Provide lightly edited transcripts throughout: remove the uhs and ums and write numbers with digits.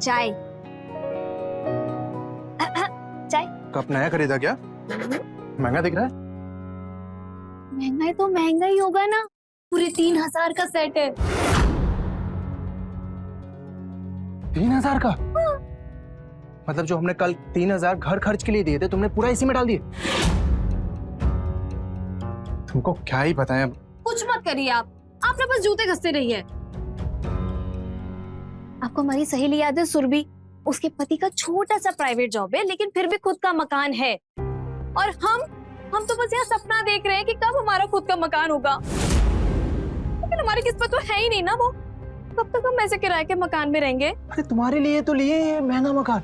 चाय। चाय। कप नया खरीदा क्या? महंगा दिख रहा है। महंगा तो महंगा ही होगा ना, पूरे 3000 का सेट है। 3000 का? मतलब जो हमने कल 3000 घर खर्च के लिए दिए थे, तुमने पूरा इसी में डाल दिए? तुमको क्या ही पता है। कुछ मत करिए आप अपने पास जूते घसते रहिए। आपको हमारी सहेली याद है सुरभि? उसके पति का छोटा सा प्राइवेट जॉब है, लेकिन फिर भी खुद का मकान है। और हम तो बस यहाँ सपना देख रहे हैं कि कब हमारा खुद का मकान होगा। लेकिन हमारी किस्मत तो है ही नहीं ना वो। कब तक हम ऐसे किराए के मकान में रहेंगे? अरे तुम्हारे लिए तो लिए ये महंगा मकान।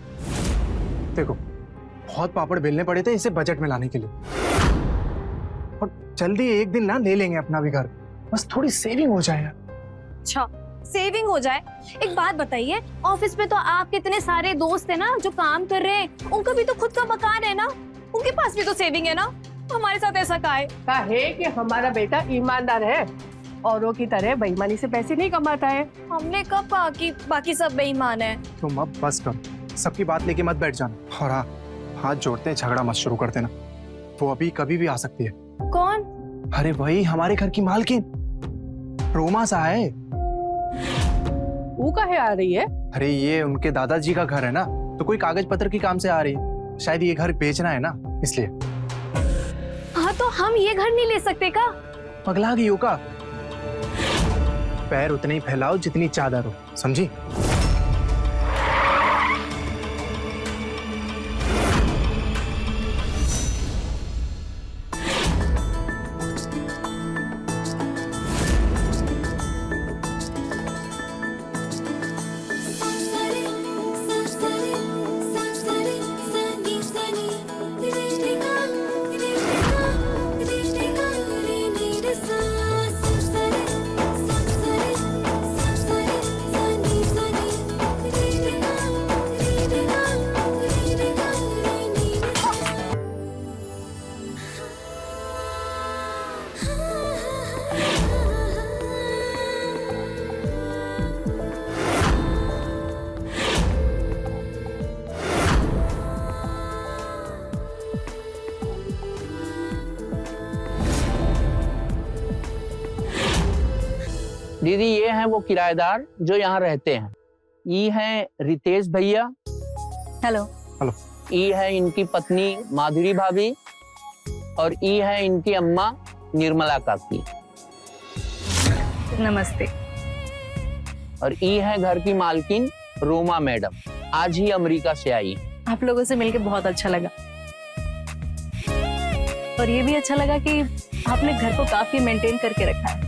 देखो, बहुत पापड़ बेलने पड़े थे इसे बजट में लाने के लिए, और जल्दी एक दिन ना ले लेंगे अपना भी घर। बस थोड़ी सेविंग हो जाए। अच्छा, सेविंग हो जाए? एक बात बताइए, ऑफिस में तो आपके इतने सारे दोस्त हैं ना जो काम कर रहे हैं, उनका भी तो खुद का मकान है ना, उनके पास भी तो सेविंग है ना। हमारे साथ ऐसा का है कि हमारा बेटा ईमानदार है, औरों की तरह बेईमानी से पैसे नहीं कमाता है। हमने कब कहा कि बाकी सब बेईमान है? तुम अब बस कर, सबकी बात लेके मत बैठ जाना। और हाँ, हाथ जोड़ते हैं, झगड़ा मत शुरू कर देना। वो अभी कभी भी आ सकती है। कौन? अरे वही हमारे घर की मालकिन रोमा सा है। वो काहे आ रही है? अरे ये उनके दादाजी का घर है ना, तो कोई कागज पत्र की काम से आ रही है। शायद ये घर बेचना है ना, इसलिए। हाँ, तो हम ये घर नहीं ले सकते का? पगला गई हो का? पैर उतने ही फैलाओ जितनी चादर हो, समझी? दीदी, ये हैं वो किराएदार जो यहाँ रहते हैं। ये हैं रितेश भैया। हेलो। हेलो। ये है इनकी पत्नी माधुरी भाभी, और ये है इनकी अम्मा निर्मला काकी। नमस्ते। और ये है घर की मालकिन रोमा मैडम, आज ही अमेरिका से आई। आप लोगों से मिलकर बहुत अच्छा लगा, और ये भी अच्छा लगा कि आपने घर को काफी मेंटेन करके रखा है।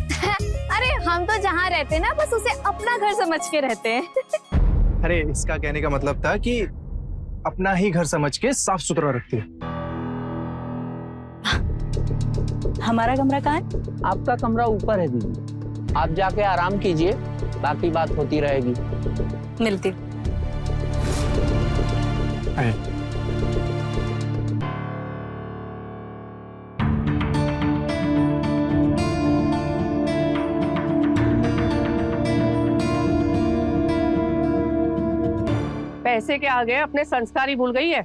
अरे हम तो जहाँ रहते हैं ना, बस उसे अपना घर समझ के रहते हैं। अरे इसका कहने का मतलब था कि अपना ही घर समझ के साफ सुथरा रखती है। हमारा कमरा कहाँ है? आपका कमरा ऊपर है दीदी, आप जाके आराम कीजिए, बाकी बात होती रहेगी। मिलती। पैसे के आगे अपने संस्कार ही भूल गई है।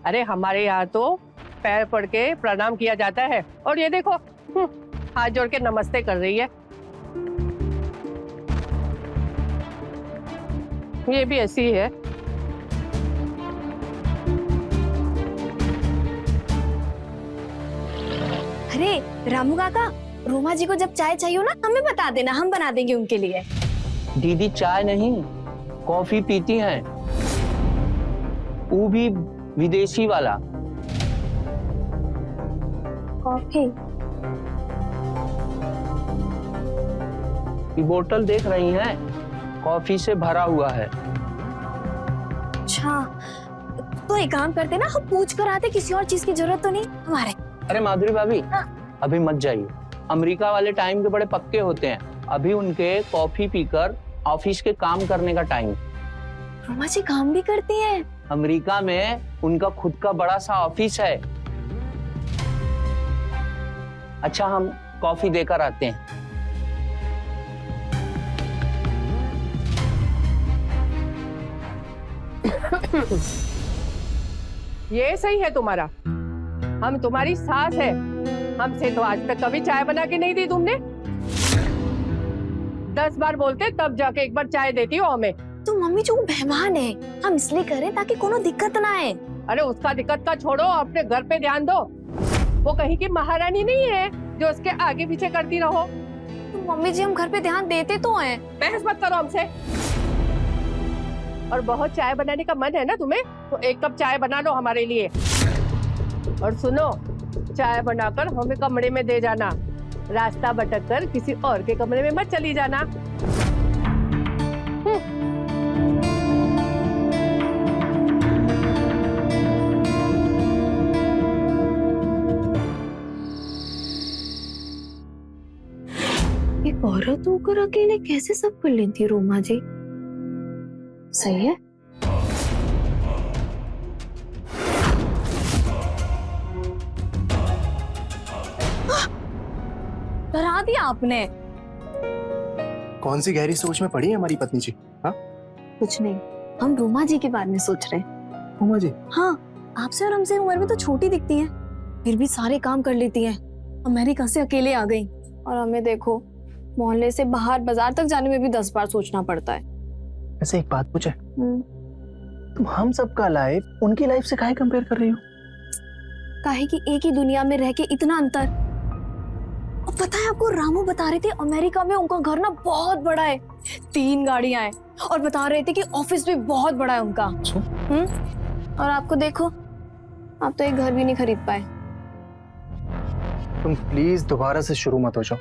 अरे हमारे यहाँ तो पैर पड़ के प्रणाम किया जाता है, और ये देखो हाथ जोड़ के नमस्ते कर रही है। ये भी ऐसी ही है। अरे रामू काका, रोमा जी को जब चाय चाहिए हो ना, हमें बता देना, हम बना देंगे उनके लिए। दीदी चाय नहीं, कॉफी पीती हैं, वो भी विदेशी वाला। कॉफी? ये बोतल देख रही हैं, कॉफी से भरा हुआ है। अच्छा, तो एक काम करते ना, हम पूछ कर आते, किसी और चीज की जरूरत तो नहीं हमारे। अरे माधुरी भाभी, हाँ। अभी मत जाइए, अमेरिका वाले टाइम के बड़े पक्के होते हैं। अभी उनके कॉफी पीकर ऑफिस के काम करने का टाइम। रोमा जी काम भी करती हैं? अमेरिका में उनका खुद का बड़ा सा ऑफिस है। अच्छा, हम कॉफी देकर आते हैं। ये सही है तुम्हारा। हम तुम्हारी सास है, हमसे तो आज तक कभी चाय बना के नहीं दी तुमने। 10 बार बोलते तब जाके एक बार चाय देती हो हमें। तो मम्मी जो मेहमान है, हम इसलिए करें ताकि कोनो दिक्कत ना आए। अरे उसका दिक्कत का छोड़ो, अपने घर पे ध्यान दो। वो कहीं की महारानी नहीं है जो उसके आगे पीछे करती रहो। तो मम्मी जी हम घर पे ध्यान देते तो हैं। बहस मत करो हमसे। और बहुत चाय बनाने का मन है ना तुम्हें, तो 1 कप चाय बना लो हमारे लिए। और सुनो, चाय बनाकर हमें कमरे में दे जाना, रास्ता भटक कर किसी और के कमरे में मत चली जाना। एक औरत होकर अकेले कैसे सब कर लेती है रोमा जी? सही है। डरा दिया आपने। कौन सी गहरी सोच में पड़ी है हमारी पत्नी जी? हाँ, कुछ नहीं, हम रोमा जी के बारे में सोच रहे हैं। रोमा जी? हाँ, आपसे और हमसे उम्र में तो छोटी दिखती हैं, फिर भी सारे काम कर लेती हैं। अमेरिका से अकेले आ गई और हमें देखो, मोहल्ले से बाहर बाजार तक जाने में भी 10 बार सोचना पड़ता है। ऐसे एक बात पूछे, तुम हम सबका लाइफ उनकी लाइफ से काहे कंपेयर कर रही हो? काहे कि एक ही दुनिया में रह के इतना अंतर। और पता है आपको, रामू बता रहे थे अमेरिका में उनका घर ना बहुत बड़ा है, 3 गाड़ियां हैं, और बता रहे थे कि ऑफिस भी बहुत बड़ा है उनका। और आपको देखो, आप तो एक घर भी नहीं खरीद पाए। तुम प्लीज दोबारा से शुरू मत हो जाओ।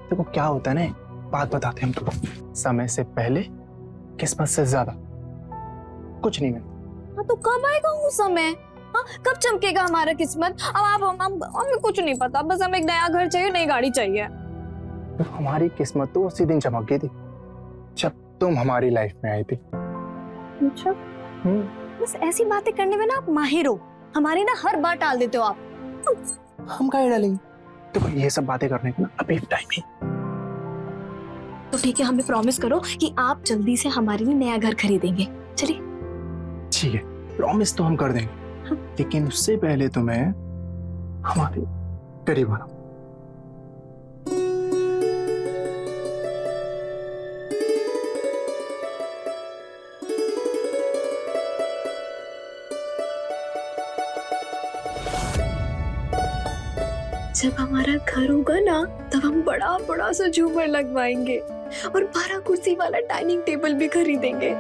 देखो क्या होता है ना, बात बताते हैं हम तुमको। समय से पहले किस्मत से ज्यादा कुछ नहीं मिलता। हाँ, तो कब आएगा वो समय? हाँ, कब चमकेगा हमारा किस्मत? अब आप हमें कुछ नहीं पता, बस हमें एक नया घर चाहिए, नई गाड़ी चाहिए। तो हमारी किस्मत तो उसी दिन चमक गई थी जब तुम हमारी लाइफ में आई थी। अच्छा, बस ऐसी बातें करने में ना आप माहिर हो, हमारी ना हर बार टाल देते हो आप। हम काहे डालेंगे? देखो ये सब बातें करने का ना अभी टाइम ही। तो ठीक है, हमें प्रॉमिस करो कि आप जल्दी से हमारे लिए नया घर खरीदेंगे। चलिए। ठीक है, प्रॉमिस तो हम कर देंगे, लेकिन उससे पहले तुम्हें हमारे करीब आना। जब हमारा घर होगा ना, तब हम बड़ा बड़ा सा झूमर लगवाएंगे और 12 कुर्सी वाला डाइनिंग टेबल भी खरीदेंगे।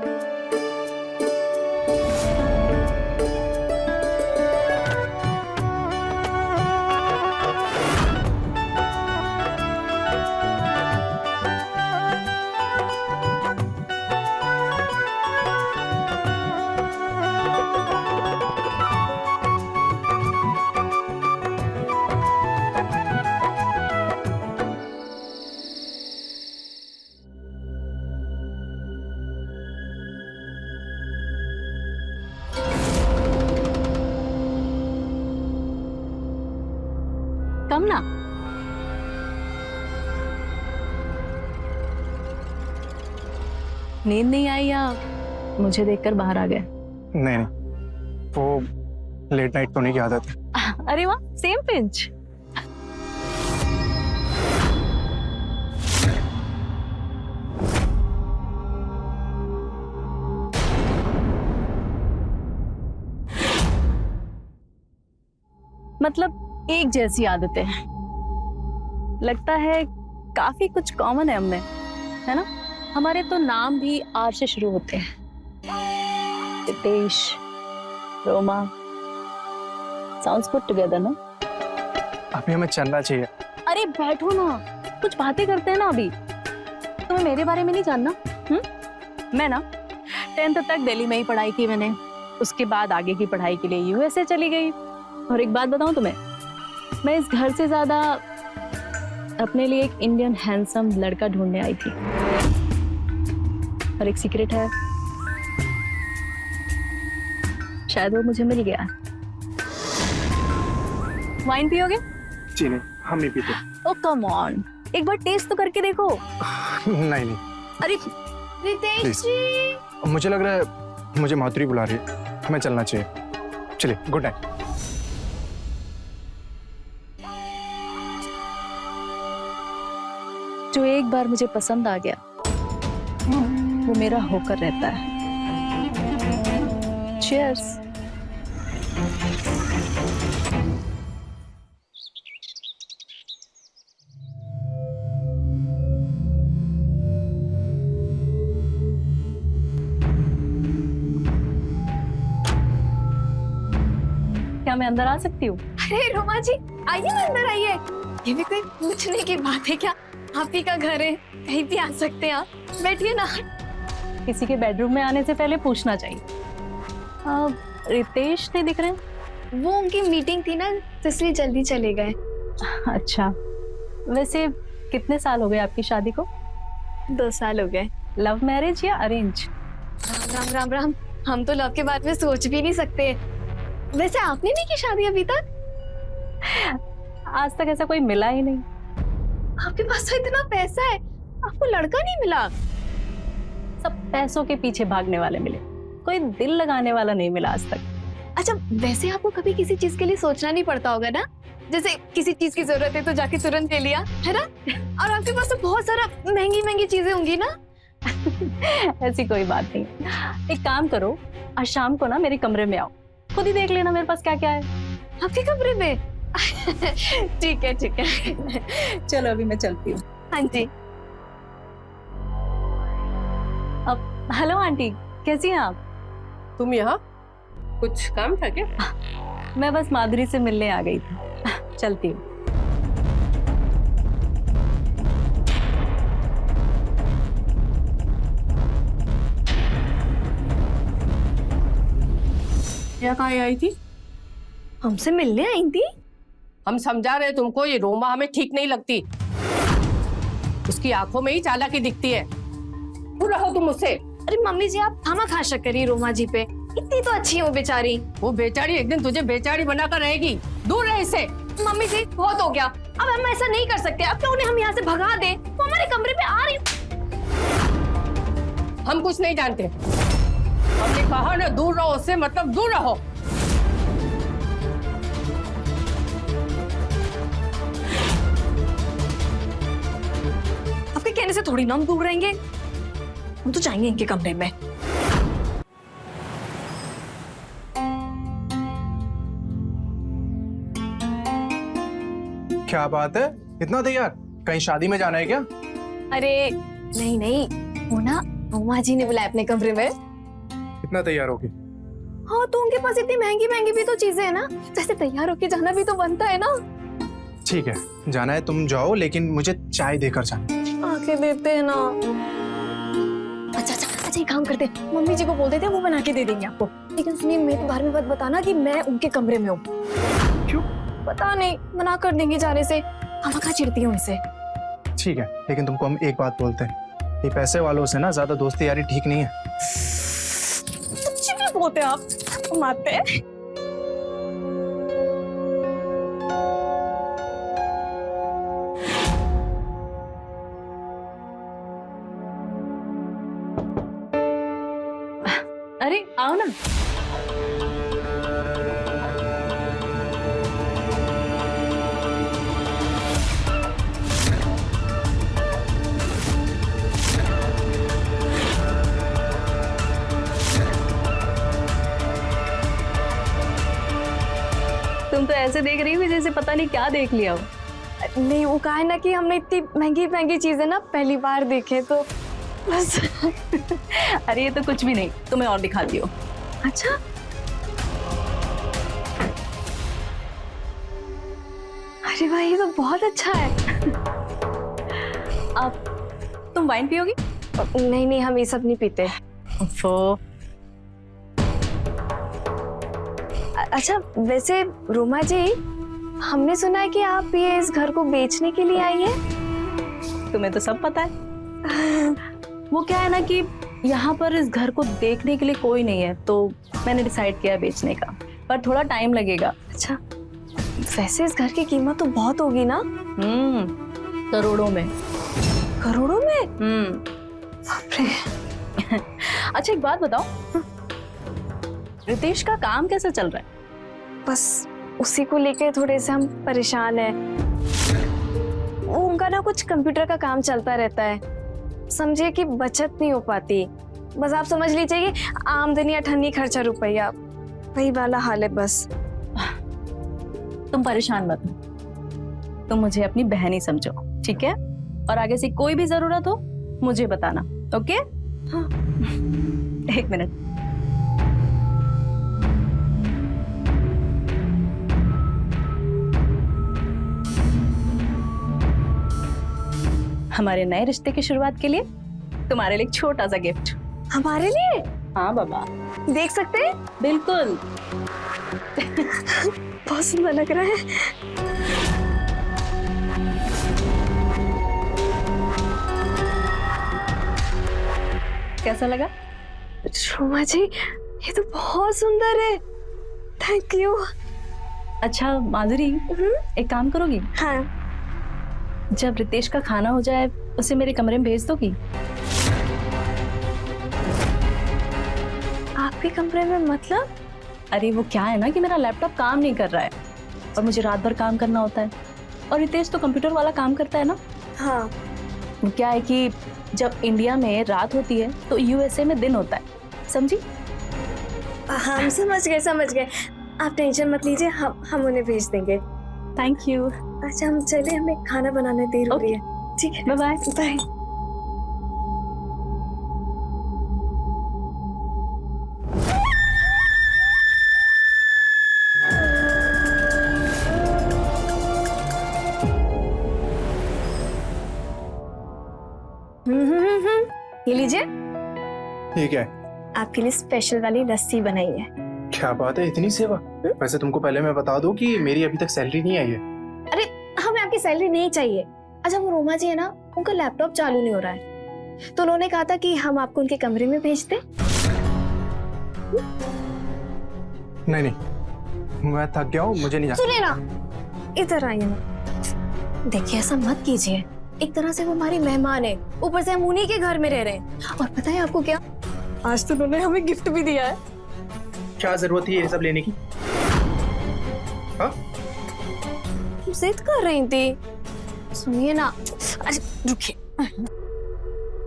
कम ना, नींद नहीं आई या मुझे देखकर बाहर आ गए? नहीं नहीं, वो लेट नाइट सोने की आदत है। अरे वाह, सेम पिंच। मतलब एक जैसी आदतें हैं। लगता है काफी कुछ कॉमन है हममें, है ना? हमारे तो नाम भी आर से शुरू होते हैं। Ritesh, Roma, sounds put together ना? अभी हमें चलना चाहिए। अरे बैठो ना, कुछ बातें करते हैं ना अभी। तुम्हें मेरे बारे में नहीं जानना? मैं ना 10th तक दिल्ली में ही पढ़ाई की मैंने, उसके बाद आगे की पढ़ाई के लिए यूएसए चली गई। और एक बात बताऊं तुम्हें, मैं इस घर से ज्यादा अपने लिए एक इंडियन हैंडसम लड़का ढूंढने आई थी। और एक सीक्रेट है, शायद वो मुझे मिल गया। वाइन पियोगे? जी नहीं, हम नहीं पीते। ओ कम ऑन, एक बार टेस्ट तो करके देखो। नहीं नहीं। अरे रितेश जी, मुझे लग रहा है मुझे माधुरी बुला रही है, हमें चलना चाहिए। चलिए, गुड नाइट। जो एक बार मुझे पसंद आ गया वो मेरा होकर रहता है। चीयर्स। क्या मैं अंदर आ सकती हूँ? अरे रोमा जी, आइए ना, अंदर आइए। ये भी कोई पूछने की बात है क्या? आप ही का घर है, कहीं भी आ सकते हैं आप। बैठिए ना। किसी के बेडरूम में आने से पहले पूछना चाहिए। रितेश नहीं दिख रहे? वो उनकी मीटिंग थी ना, तो इसलिए जल्दी चले गए। अच्छा, वैसे कितने साल हो गए आपकी शादी को? 2 साल हो गए। लव मैरिज या अरेंज? राम राम राम राम, हम तो लव के बारे में सोच भी नहीं सकते। वैसे आपने नहीं की शादी अभी तक? आज तक ऐसा कोई मिला ही नहीं। आपके पास तो इतना पैसा है, आपको लड़का नहीं मिला? सब पैसों के पीछे भागने वाले मिले, कोई दिल लगाने वाला नहीं मिला आज तक। अच्छा, वैसे आपको कभी किसी चीज के लिए सोचना नहीं पड़ता होगा ना? जैसे किसी चीज की जरूरत है तो जाके तुरंत ले लिया, है ना? और आपके पास तो बहुत सारा महंगी महंगी चीजें होंगी ना? ऐसी कोई बात नहीं। एक काम करो, आज शाम को ना मेरे कमरे में आओ, खुद ही देख लेना मेरे पास क्या क्या है। आपके कमरे में? ठीक है ठीक है। चलो अभी मैं चलती हूँ। हाँ जी। अब हेलो आंटी, कैसी हैं आप? तुम यहाँ कुछ काम था क्या? मैं बस माधुरी से मिलने आ गई थी। चलती हूँ। क्या कहाँ आई थी? हमसे मिलने आई थी? हम समझा रहे तुमको, ये रोमा हमें ठीक नहीं लगती। उसकी आंखों में ही चालाकी दिखती है। दूर रहो तुम उससे। अरे मम्मी जी, आप खामा शक करिए रोमा जी पे। इतनी तो अच्छी है वो बेचारी। वो बेचारी एक दिन तुझे बेचारी बनाकर रहेगी। दूर रहे इससे। मम्मी जी, बहुत हो गया, अब हम ऐसा नहीं कर सकते। अब तो उन्हें हम यहाँ से भगा दे, वो हमारे कमरे पे आ रही। हम कुछ नहीं जानते। हमने कहा ना दूर रहो उससे, मतलब दूर रहो। आपके कहने से थोड़ी ना हम दूर रहेंगे, हम तो जाएंगे इनके कमरे में। क्या बात है, इतना तैयार? कहीं शादी में जाना है क्या? अरे नहीं नहीं, वो ना रोमा जी ने बुलाया अपने कमरे में। इतना तैयार होगी? हाँ, तो उनके पास इतनी महंगी महंगी भी तो चीजें है ना, जैसे तैयार होके जाना भी तो बनता है ना। ठीक है, जाना है तुम जाओ, लेकिन मुझे चाय देकर जाना। आके देते हैं ना। अच्छा अच्छा अच्छा, एक काम करते हैं, मम्मी जी को बोल देते हैं, वो बना के दे देंगे आपको। लेकिन सुनिए, मेरे बारे में मत बताना कि मैं उनके कमरे में हूँ। क्यों? पता नहीं, मना कर देंगे जाने से। हम कहाँ चिढ़ती हूँ उनसे। ठीक है, लेकिन तुमको हम एक बात बोलते हैं, ये पैसे वालों से ना ज्यादा दोस्ती यारी ठीक नहीं है। कुछ भी बोलते आप, मारते हैं। अरे आओ ना। तुम तो ऐसे देख रही हो जैसे पता नहीं क्या देख लिया हो। नहीं, वो कहा है ना कि हमने इतनी महंगी महंगी चीजें ना पहली बार देखे, तो बस। अरे ये तो कुछ भी नहीं, तुम्हें और दिखाती हो। अच्छा, अरे भाई ये तो बहुत अच्छा है। अब तुम वाइन पियोगी? नहीं नहीं, हम ये सब नहीं पीते। अच्छा, वैसे रोमा जी, हमने सुना है कि आप ये इस घर को बेचने के लिए आई है। तुम्हें तो सब पता है। वो क्या है ना कि यहाँ पर इस घर को देखने के लिए कोई नहीं है, तो मैंने डिसाइड किया बेचने का, पर थोड़ा टाइम लगेगा। अच्छा, वैसे इस घर की कीमत तो बहुत होगी ना? करोड़ों में। करोड़ों में? बाप रे। अच्छा एक बात बताओ, रितेश का काम कैसे चल रहा है? बस उसी को लेके थोड़े से हम परेशान हैं। वो उनका ना कुछ कंप्यूटर का काम चलता रहता है, समझिए कि बचत नहीं हो पाती। बस आप समझ लीजिए कि आमदनी अठन्नी खर्चा रुपया, वही वाला हाल है बस। तुम परेशान मत हो, तुम मुझे अपनी बहन ही समझो, ठीक है? और आगे से कोई भी जरूरत हो मुझे बताना, ओके? हाँ। 1 मिनट। हमारे नए रिश्ते की शुरुआत के लिए तुम्हारे लिए एक छोटा सा गिफ्ट। हमारे लिए? हाँ बाबा, देख सकते हैं? बिल्कुल। बहुत सुंदर लग रहा है। कैसा लगा? रोमा जी, ये तो बहुत सुंदर है। Thank you. अच्छा माधुरी, एक काम करोगी? हाँ। जब रितेश का खाना हो जाए उसे मेरे कमरे में भेज दोगी? आपके कमरे में मतलब? अरे वो क्या है ना कि मेरा लैपटॉप काम नहीं कर रहा है और मुझे रात भर काम करना होता है, और रितेश तो कंप्यूटर वाला काम करता है ना। हाँ। वो क्या है कि जब इंडिया में रात होती है तो यूएसए में दिन होता है, समझी? हम समझ गए। आप टेंशन मत लीजिए, हम उन्हें भेज देंगे। Thank you. अच्छा हम चले, हमें खाना बनाने देर हो रही है। ठीक है, बाय बाय। बाय। ये लीजिए, ये क्या है? आपके लिए स्पेशल वाली लस्सी बनाई है। क्या बात है, इतनी सेवा? वैसे तुमको पहले मैं बता दूं कि मेरी अभी तक सैलरी नहीं आई है। अरे हमें आपकी सैलरी नहीं चाहिए। अच्छा वो रोमा जी है ना, उनका लैपटॉप चालू नहीं हो रहा है, तो उन्होंने कहा था कि हम आपको उनके कमरे में भेज दें। नहीं, मैं थक गया हूँ, मुझे नहीं जाना। सुनिए ना, इधर आइए ना। देखिए ऐसा मत कीजिए, एक तरह से वो हमारी मेहमान है, ऊपर से हम उन्हीं के घर में रह रहे हैं। और पता है आपको क्या, आज तो उन्होंने हमें गिफ्ट भी दिया है। क्या जरूरत थी ये सब लेने की? हाँ? तुम जिद कर रही थी। सुनिए ना, अरे रुकिए,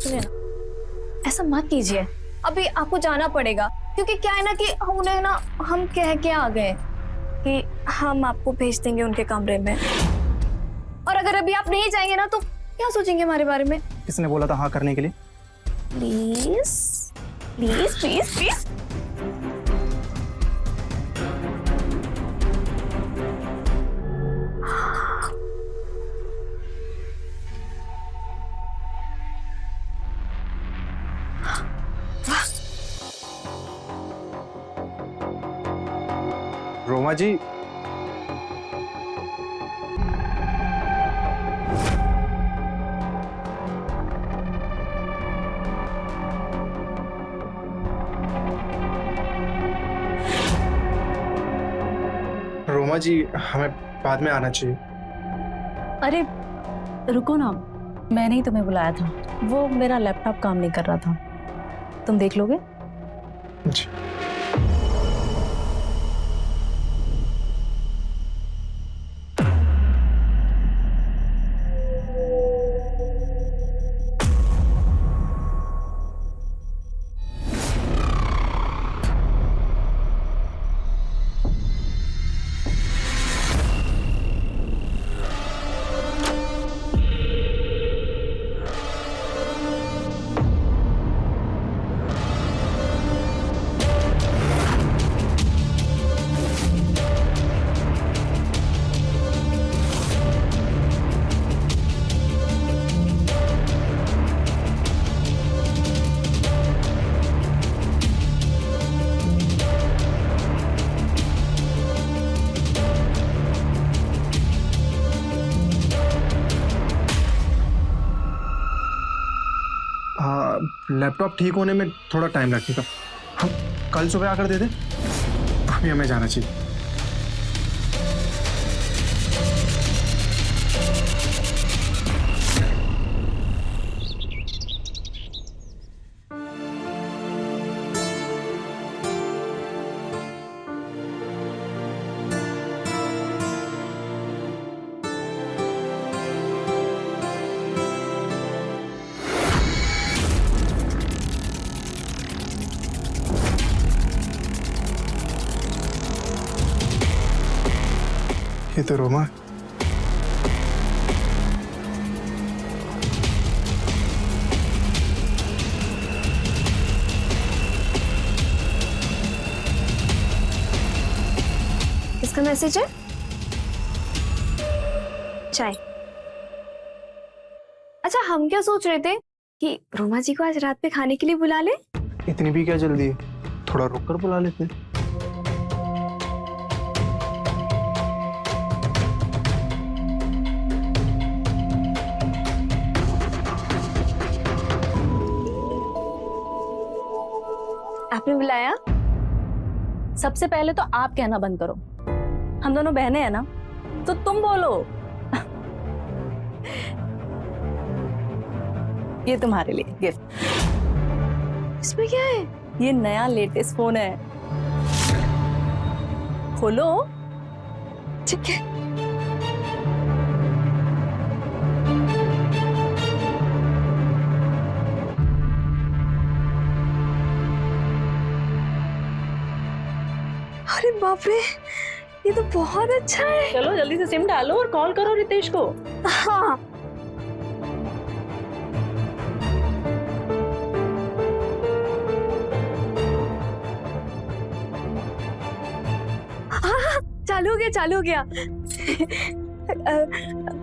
सुनिए ना, ऐसा मत कीजिए, अभी आपको जाना पड़ेगा, क्योंकि क्या है ना कि उन्हें ना हम कह के आ गए कि हम आपको भेज देंगे उनके कमरे में, और अगर अभी आप नहीं जाएंगे ना तो क्या सोचेंगे हमारे बारे में? किसने बोला था हाँ करने के लिए? Please please please please. Roma ji, Roma ji हमें बाद में आना चाहिए। अरे रुको ना, मैंने ही तुम्हें बुलाया था, वो मेरा लैपटॉप काम नहीं कर रहा था, तुम देख लोगे? जी। लैपटॉप ठीक होने में थोड़ा टाइम लगेगा, हम कल सुबह आकर दे दें। अभी हमें जाना चाहिए। ये तो रोमा। किसका मैसेज है? चाय। अच्छा, हम क्या सोच रहे थे कि रोमा जी को आज रात पे खाने के लिए बुला ले। इतनी भी क्या जल्दी है, थोड़ा रुक कर बुला लेते। आपने बुलाया? सबसे पहले तो आप कहना बंद करो। हम दोनों बहनें हैं ना, तो तुम बोलो। ये तुम्हारे लिए गिफ्ट। इसमें क्या है? ये नया लेटेस्ट फोन है, खोलो। ठीक है। अरे बाप रे, ये तो बहुत अच्छा है। चलो जल्दी से सिम डालो और कॉल करो रितेश को। हाँ। हाँ, चालू हो गया, चालू हो गया।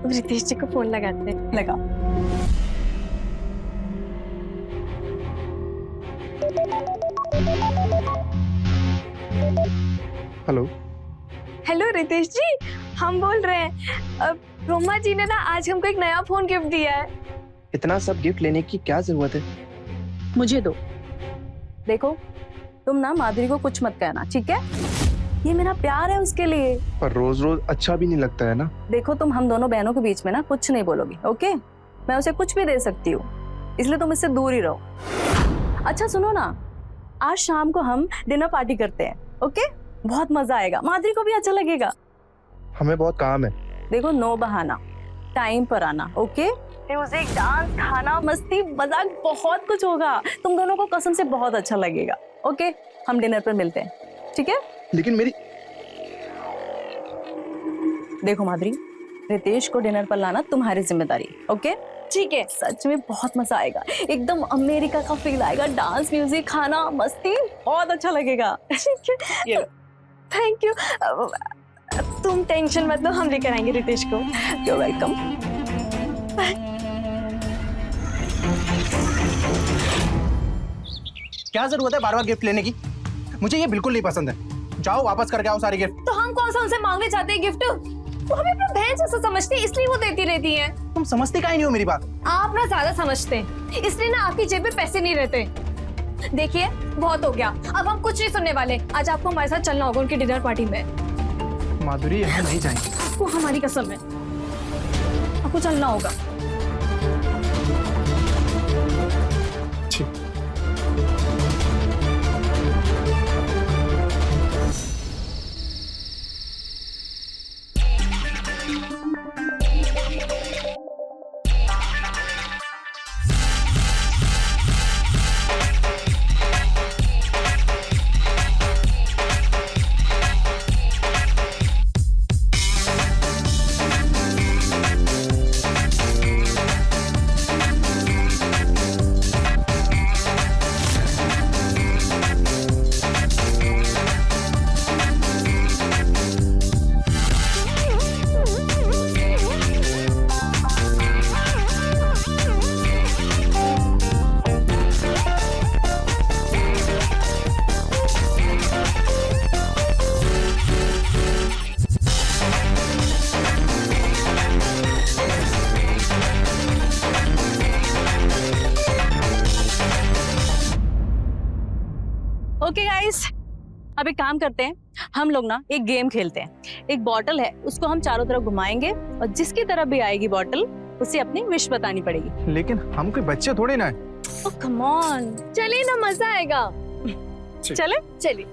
रितेश जी को फोन लगाते हैं। लगा। हेलो। हेलो रितेश जी, हम बोल रहे हैं रोमा जी ने ना आज हमको एक नया फोन गिफ्ट दिया है। इतना सब गिफ्ट लेने की क्या जरूरत है? मुझे दो। देखो, तुम ना माधुरी को कुछ मत कहना, ठीक है? ये मेरा प्यार है उसके लिए। पर रोज रोज अच्छा भी नहीं लगता है ना। देखो, तुम हम दोनों बहनों के बीच में ना कुछ नहीं बोलोगी, ओके? मैं उसे कुछ भी दे सकती हूँ, इसलिए तुम इससे दूर ही रहो। अच्छा सुनो ना, आज शाम को हम डिनर पार्टी करते हैं, ओके? बहुत मजा आएगा, माधुरी को भी अच्छा लगेगा। हमें बहुत काम है। देखो, नो बहाना, टाइम पर आना, ओके? म्यूजिक, डांस, खाना, मस्ती, मजाक, बहुत कुछ होगा। तुम दोनों को कसम से बहुत अच्छा लगेगा, ओके? हम डिनर पर मिलते हैं, ठीक है? लेकिन मेरी देखो माधुरी, रितेश को डिनर पर लाना तुम्हारी जिम्मेदारी, ओके? ठीक है। सच में बहुत मजा आएगा, एकदम अमेरिका का फील आएगा। डांस, म्यूजिक, खाना, मस्ती, बहुत अच्छा लगेगा। ठीक है, थैंक यू। तुम टेंशन मत लो, हम लेकर आएंगे रितेश को। You're welcome. क्या जरूरत है बार बार गिफ्ट लेने की? मुझे ये बिल्कुल नहीं पसंद है। जाओ वापस करके आओ सारे गिफ्ट। तो हम कौन सा उनसे मांगने जाते हैं गिफ्ट? वो हमें अपना बहन जैसा समझते हैं, इसलिए वो देती रहती है। तुम समझते काहे नहीं हो मेरी बात? आप ना ज्यादा समझते हैं, इसलिए ना आपकी जेब में पैसे नहीं रहते। देखिए, बहुत हो गया, अब हम कुछ नहीं सुनने वाले। आज आपको हमारे साथ चलना होगा उनकी डिनर पार्टी में। माधुरी, यहाँ नहीं जाएंगे। वो हमारी कसम है, आपको चलना होगा। ठीक। ओके गाइस, अब एक काम करते हैं, हम लोग ना एक गेम खेलते हैं। एक बॉटल है, उसको हम चारों तरफ घुमाएंगे और जिसकी तरफ भी आएगी बॉटल, उसे अपनी विश बतानी पड़ेगी। लेकिन हम कोई बच्चे थोड़े ना है। ओह कम ऑन, चलिए ना, मजा आएगा। चले? चलिए।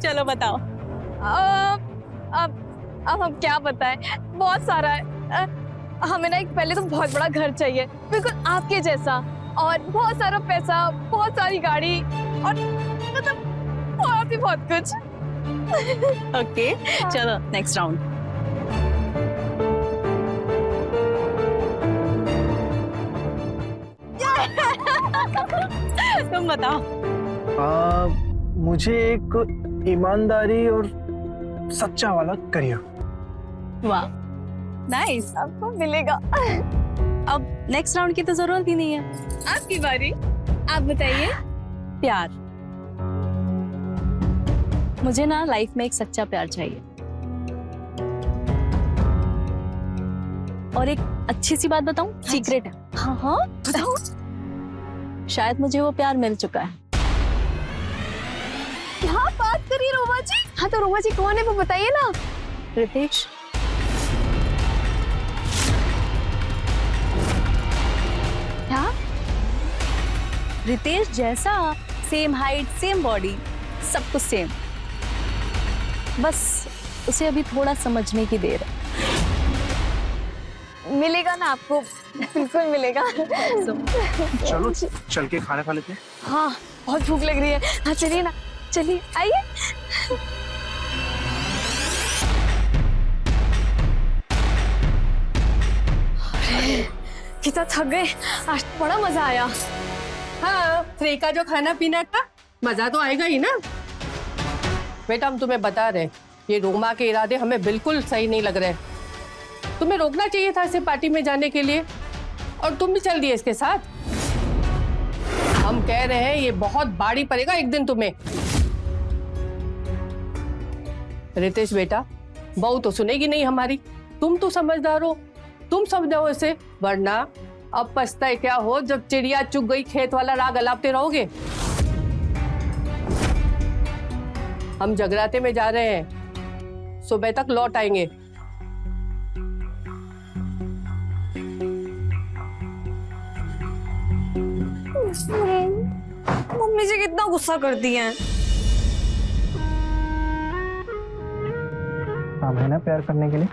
चलो बताओ। अब हम क्या बताएं, बहुत सारा है। हमें ना एक पहले तो बहुत बड़ा घर चाहिए, बिल्कुल आपके जैसा, और बहुत सारा पैसा, बहुत सारी गाड़ी, और मतलब और भी बहुत कुछ। ओके चलो नेक्स्ट राउंड। तुम बताओ। मुझे एक ईमानदारी और सच्चा वाला करियर। वाह नाइस। आपको मिलेगा। अब नेक्स्ट राउंड की तो जरूरत ही नहीं है। आपकी बारी, आप बताइए। प्यार। मुझे ना लाइफ में एक सच्चा प्यार चाहिए। और एक अच्छी सी बात बताऊं, सीक्रेट है। हाँ हाँ बताओ। शायद मुझे वो प्यार मिल चुका है। क्या बात करी रोमा जी? हाँ तो रोमा जी कौन है वो बताइए ना। रितेश। क्या? रितेश जैसा, सेम हाइट, सेम बॉडी, सब कुछ सेम। बस उसे अभी थोड़ा समझने की देर है। मिलेगा ना आपको, बिल्कुल मिलेगा। चलो चल के खाना खा लेते हैं। हाँ बहुत भूख लग रही है। हाँ चलिए ना, चलिए आइए। कितना थक गए, आज बड़ा मजा आया। हाँ, फ्री का जो खाना पीना था, मजा तो आएगा ही ना। बेटा हम तुम्हें बता रहे, ये रोमा के इरादे हमें बिल्कुल सही नहीं लग रहे। तुम्हें रोकना चाहिए था इसे पार्टी में जाने के लिए, और तुम भी चल दिए इसके साथ। हम कह रहे हैं ये बहुत भारी पड़ेगा एक दिन तुम्हें। रितेश बेटा, बहू तो सुनेगी नहीं हमारी, तुम तो समझदार हो, तुम समझाओ इसे, वरना अब पछताए क्या हो जब चिड़िया चुग गई खेत वाला राग अलापते रहोगे। हम जगराते में जा रहे हैं, सुबह तक लौट आएंगे। मम्मी जी कितना गुस्सा करती हैं। काम है ना प्यार करने के लिए।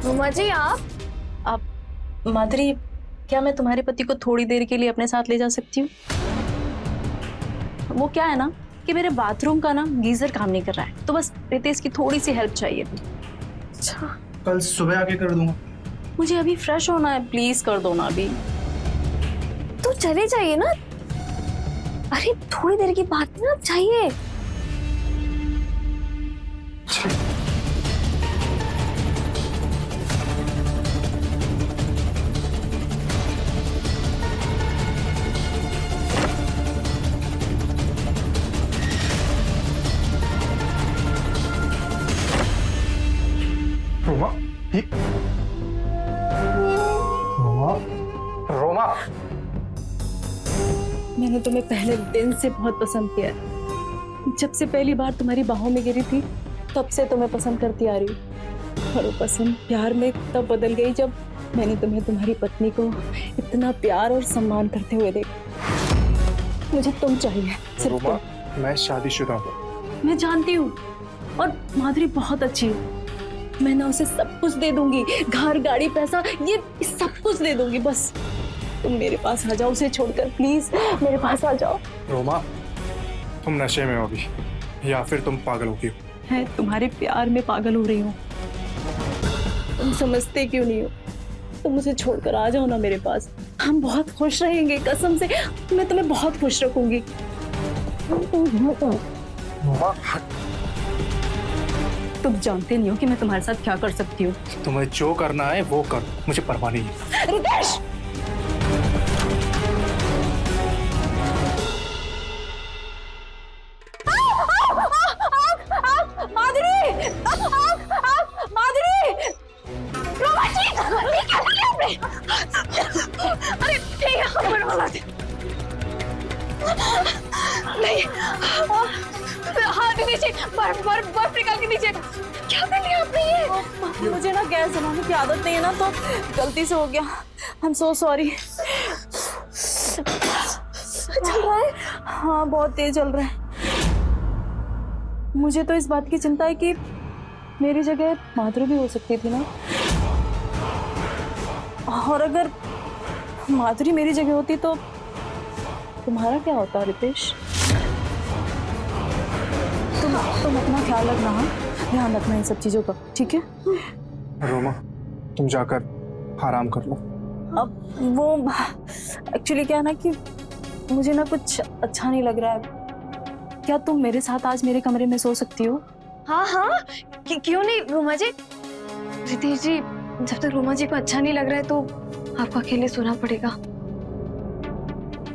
रोमा जी आप माधुरी, क्या मैं तुम्हारे पति को थोड़ी देर के लिए अपने साथ ले जा सकती हूँ? वो क्या है ना कि मेरे बाथरूम का ना गीजर काम नहीं कर रहा है, तो बस रितेश की थोड़ी सी हेल्प चाहिए थी। अच्छा कल सुबह आके कर दूंगा। मुझे अभी फ्रेश होना है, प्लीज कर दो ना अभी। तो चले जाइए ना। अरे थोड़ी देर की बात है ना, अब चाहिए। रोमा, रोमा, रोमा, मैंने तुम्हें पहले दिन से बहुत पसंद किया है। जब से पहली बार तुम्हारी बाहों में गिरी थी तब से तुम्हें पसंद करती आ रही हूँ। और वो पसंद प्यार में तब बदल गई जब मैंने तुम्हें तुम्हारी पत्नी को इतना प्यार और सम्मान करते हुए देखा। मुझे तुम चाहिए, सिर्फ रोमा, तुम। मैं शादीशुदा हूँ। मैं जानती हूँ, और माधुरी बहुत अच्छी है। मैं ना उसे सब कुछ दे दूंगी, घर, गाड़ी, पैसा, ये सब कुछ दे दूंगी। बस तुम मेरे पास आ जाओ, उसे छोड़कर प्लीज मेरे पास आ जाओ। रोमा, तुम नशे में हो अभी या फिर तुम पागल हो गई हो? मैं तुम्हारे प्यार में पागल हो रही हूँ। तुम समझते क्यों नहीं हो? तुम मुझे छोड़कर आ जाओ ना मेरे पास। हम बहुत खुश रहेंगे, कसम से मैं तुम्हें बहुत खुश रखूंगी। रोमा, तुम जानते नहीं हो कि मैं तुम्हारे साथ क्या कर सकती हूँ। तुम्हें जो करना है वो कर, मुझे परवाह नहीं है। रितेश! माधुरी! माधुरी! रोमा जी! ये क्या किया आपने? अरे ठीक है, खबर वाला थे। नहीं, हाथ नीचे, बर्फ निकाल के नीचे। क्या कर लिया आपने ये? मुझे ना गैस जलाने की आदत नहीं है ना, तो गलती से हो गया। I am so sorry. चल रहा है? हाँ, बहुत तेज चल रहा है। मुझे तो इस बात की चिंता है कि मेरी जगह माधुरी भी हो सकती थी ना, और अगर माधुरी मेरी जगह होती तो तुम्हारा क्या होता रितेश? तुम अपना ख्याल रखना, हाँ, ध्यान रखना इन सब चीजों का, ठीक है? रोमा, तुम जाकर आराम कर लो। अब वो एक्चुअली क्या है ना कि मुझे ना कुछ अच्छा नहीं लग रहा है। क्या तुम मेरे साथ आज मेरे कमरे में सो सकती हो? हाँ हाँ, क्यों नहीं रोमा जी। रितेश जी, जब तक रोमा जी को अच्छा नहीं लग रहा है तो आपको अकेले सोना पड़ेगा।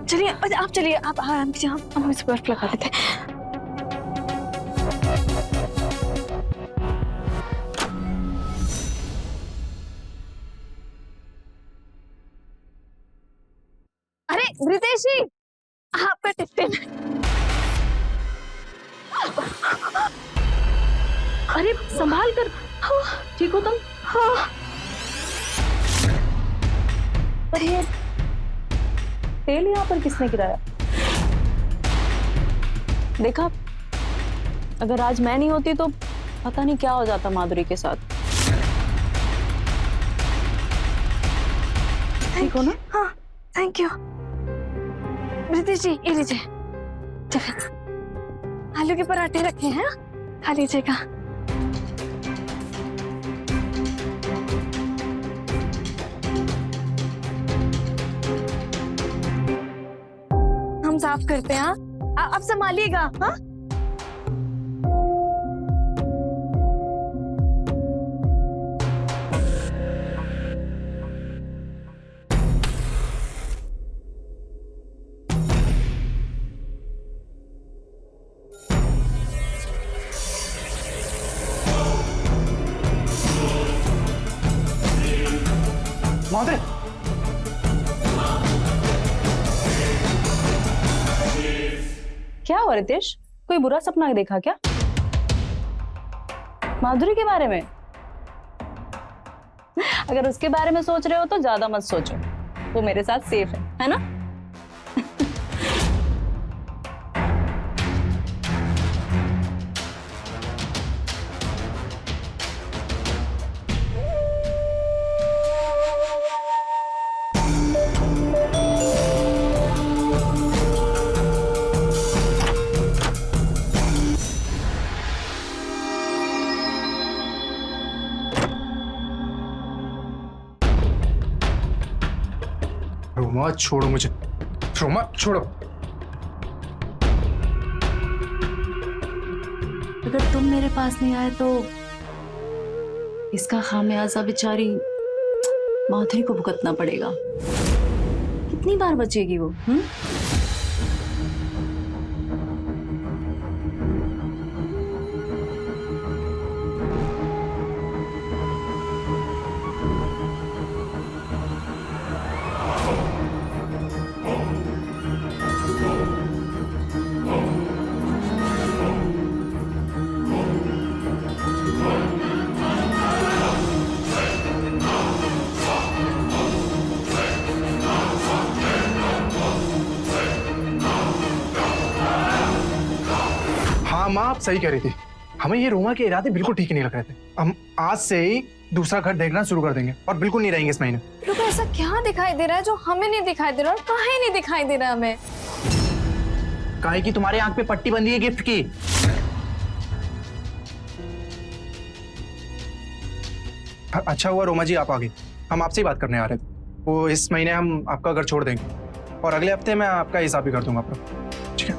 चलिए आप चलिए, आप आराम कीजिए, हम इस बर्फ लगा देते हैं। अरे रितेश जी, आपका टिफिन। अरे संभाल कर, ठीक हो तुम? हाँ। अरे तेल यहाँ पर किसने गिराया? देखा, अगर आज मैं नहीं होती तो पता नहीं क्या हो जाता माधुरी के साथ। ठीक हो ना? हाँ, थैंक यू। रितेश जी, ये लीजिए टिफिन। आलू के पराठे रखे हैं, खा लीजिएगा। हम साफ करते हैं। हाँ, आप संभालिएगा। हाँ, माधुरी, क्या हुआ रितेश? कोई बुरा सपना देखा क्या माधुरी के बारे में? अगर उसके बारे में सोच रहे हो तो ज्यादा मत सोचो, वो मेरे साथ सेफ है ना? रोमा छोड़ो मुझे, रोमा छोड़ो। अगर तुम मेरे पास नहीं आए तो इसका खामियाजा बेचारी माधुरी को भुगतना पड़ेगा। कितनी बार बचेगी वो? माँ आप सही कह रही थी, हमें ये रोमा के इरादे बिल्कुल ठीक नहीं लग रहे थे। हम आज से ही दूसरा घर देखना शुरू कर देंगे और बिल्कुल नहीं रहेंगे इस महीने। लोग ऐसा क्या दिखाई दे रहा है जो हमें नहीं दिखाई दे रहा और काहे नहीं दिखाई दे रहा हमें? काहे की तुम्हारे आंख पे पट्टी बंधी है गिफ्ट की। अच्छा हुआ रोमा जी आप आ गई, हम आपसे ही बात करने आ रहे थे। वो इस महीने हम आपका घर छोड़ देंगे और अगले हफ्ते मैं आपका हिसाब भी कर दूंगा आपका, ठीक है?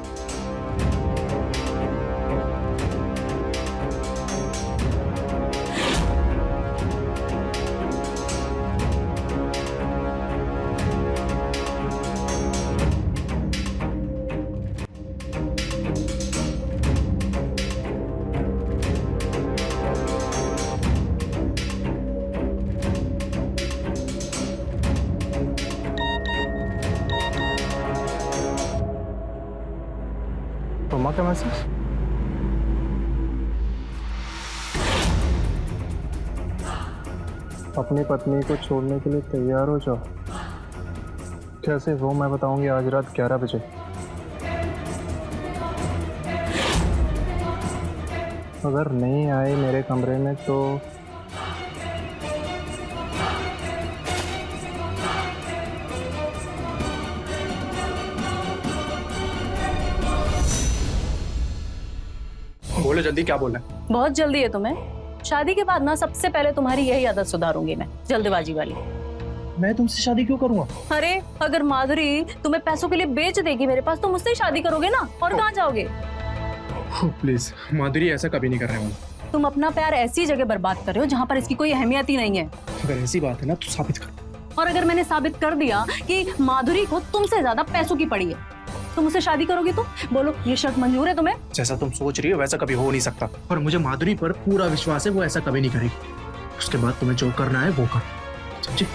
रोमा का मैसेज? अपनी पत्नी को छोड़ने के लिए तैयार हो जाओ। कैसे वो मैं बताऊंगी आज रात 11 बजे। अगर नहीं आए मेरे कमरे में तो बोलो जल्दी, क्या बोलना है? बहुत जल्दी है तुम्हें। शादी के बाद ना सबसे पहले तुम्हारी यही आदत सुधारूंगी मैं, जल्दबाजी वाली। मैं तुमसे शादी क्यों करूंगा? अरे अगर माधुरी तुम्हें पैसों के लिए बेच देगी मेरे पास तो मुझसे ही शादी करोगे ना, और कहाँ जाओगे? प्लीज माधुरी, ऐसा कभी नहीं करने वाला। तुम अपना प्यार ऐसी जगह बर्बाद कर रहे हो जहाँ पर इसकी कोई अहमियत ही नहीं है। अगर ऐसी बात है ना तो साबित कर। और अगर मैंने साबित कर दिया कि माधुरी को तुमसे ज्यादा पैसों की पड़ी है तो मुझसे शादी करोगी? तो बोलो, ये शर्त मंजूर है तुम्हें? जैसा तुम सोच रही हो वैसा कभी हो नहीं सकता, और मुझे माधुरी पर पूरा विश्वास है, वो ऐसा कभी नहीं करेगी। उसके बाद तुम्हें जो करना है वो कर, समझी?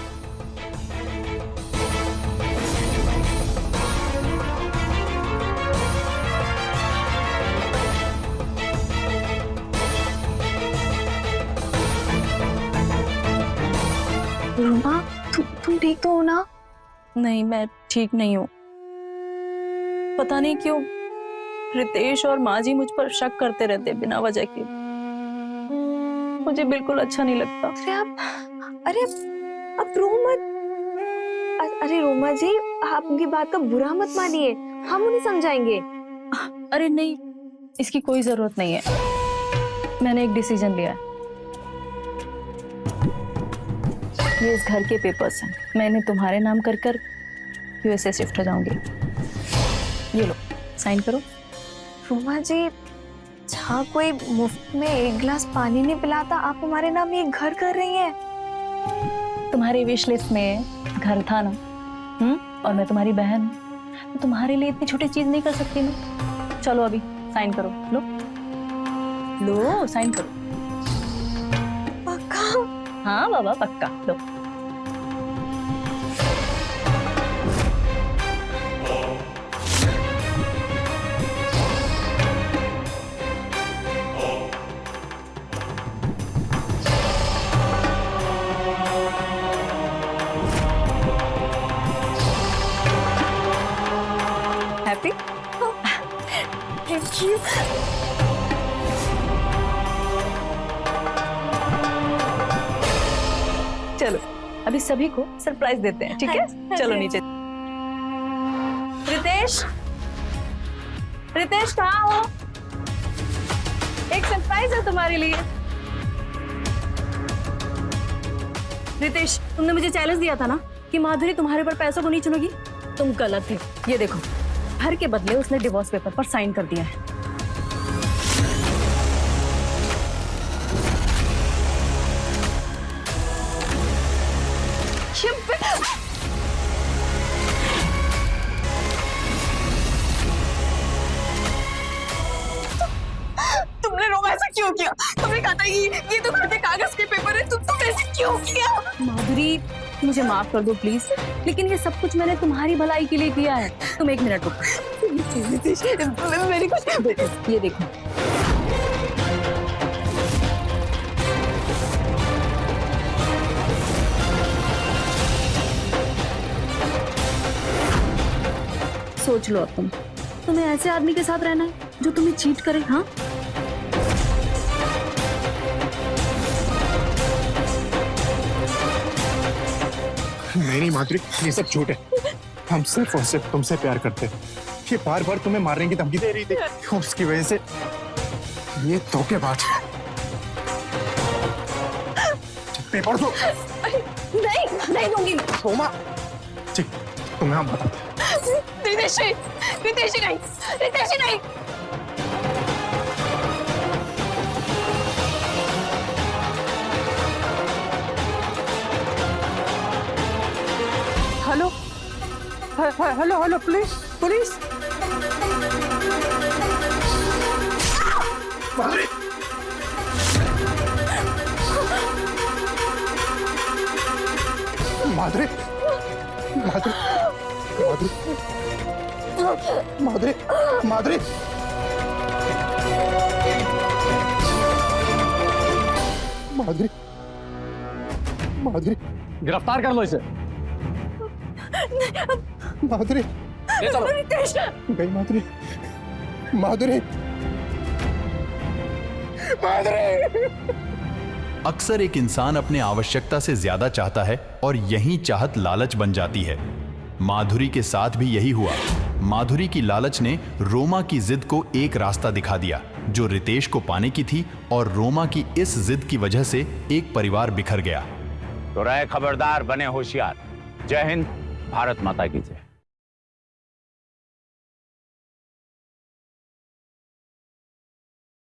रोमा, तुम ठीक तो हो ना? नहीं, मैं ठीक नहीं हूँ। पता नहीं क्यों रितेश और माँ जी मुझ पर शक करते रहते बिना वजह के। मुझे बिल्कुल अच्छा नहीं लगता। अरे अब रो मत। अरे रोमा जी, आप उनकी बात का बुरा मत मानिए, हम उन्हें समझाएंगे। अरे नहीं, इसकी कोई जरूरत नहीं है। मैंने एक डिसीजन लिया है। ये इस घर के पेपर्स हैं, मैंने तुम्हारे नाम कर कर यूएसए शिफ्ट हो जाऊंगी। ये लो, साइन करो। रोमा जी, जहाँ कोई मुफ्त में एक गिलास पानी नहीं पिलाता, आप हमारे नाम एक घर कर रही हैं। तुम्हारी विश लिस्ट में घर था ना, और मैं तुम्हारी बहन, तो तुम्हारे लिए इतनी छोटी चीज नहीं कर सकती मैं। चलो अभी साइन करो। लो लो, साइन करो। पक्का? हाँ बाबा, पक्का। लो। हैप्पी? Thank you. चलो अभी सभी को सरप्राइज देते हैं, ठीक है? चलो नीचे। रितेश, रितेश कहाँ हो? एक सरप्राइज है तुम्हारे लिए। रितेश, तुमने मुझे चैलेंज दिया था ना कि माधुरी तुम्हारे पर पैसों को नहीं चुनेगी। तुम गलत थे। ये देखो, घर के बदले उसने डिवोर्स पेपर पर साइन कर दिया है। तुमने रोमा ऐसा क्यों किया? तुमने कहा था ये तो घर के कागज के पेपर है, तुम ऐसे क्यों किया? माधुरी मुझे माफ कर दो प्लीज, लेकिन ये सब कुछ मैंने तुम्हारी भलाई के लिए किया है। तुम एक मिनट रुको। मेरी कुछ ये देखो, सोच लो अब तुम्हें ऐसे आदमी के साथ रहना है जो तुम्हें चीट करे? हाँ, नहीं माधुरी, ये सब झूठ है। हम सिर्फ और सिर्फ तुमसे प्यार करते हैं। ये बार बार तुम्हें मारने की धमकी दे रही थी, उसकी वजह से ये धोखेबाज। पेपर दो। नहीं दूंगी। सोमा, ठीक, तुम्हें हम बताते हैं। रितेश नहीं। Hello hello hello, police. Madhuri, Madhuri, Madhuri, Madhuri, Madhuri, Madhuri, Madhuri, गिरफ्तार कर लो इसे। माधुरी, ले चलो। गई माधुरी, माधुरी, माधुरी। अक्सर एक इंसान अपने आवश्यकता से ज्यादा चाहता है और यही चाहत लालच बन जाती है। माधुरी के साथ भी यही हुआ। माधुरी की लालच ने रोमा की जिद को एक रास्ता दिखा दिया जो रितेश को पाने की थी, और रोमा की इस जिद की वजह से एक परिवार बिखर गया। तो रहे खबरदार, बने होशियार। जय हिंद, भारत माता की जय।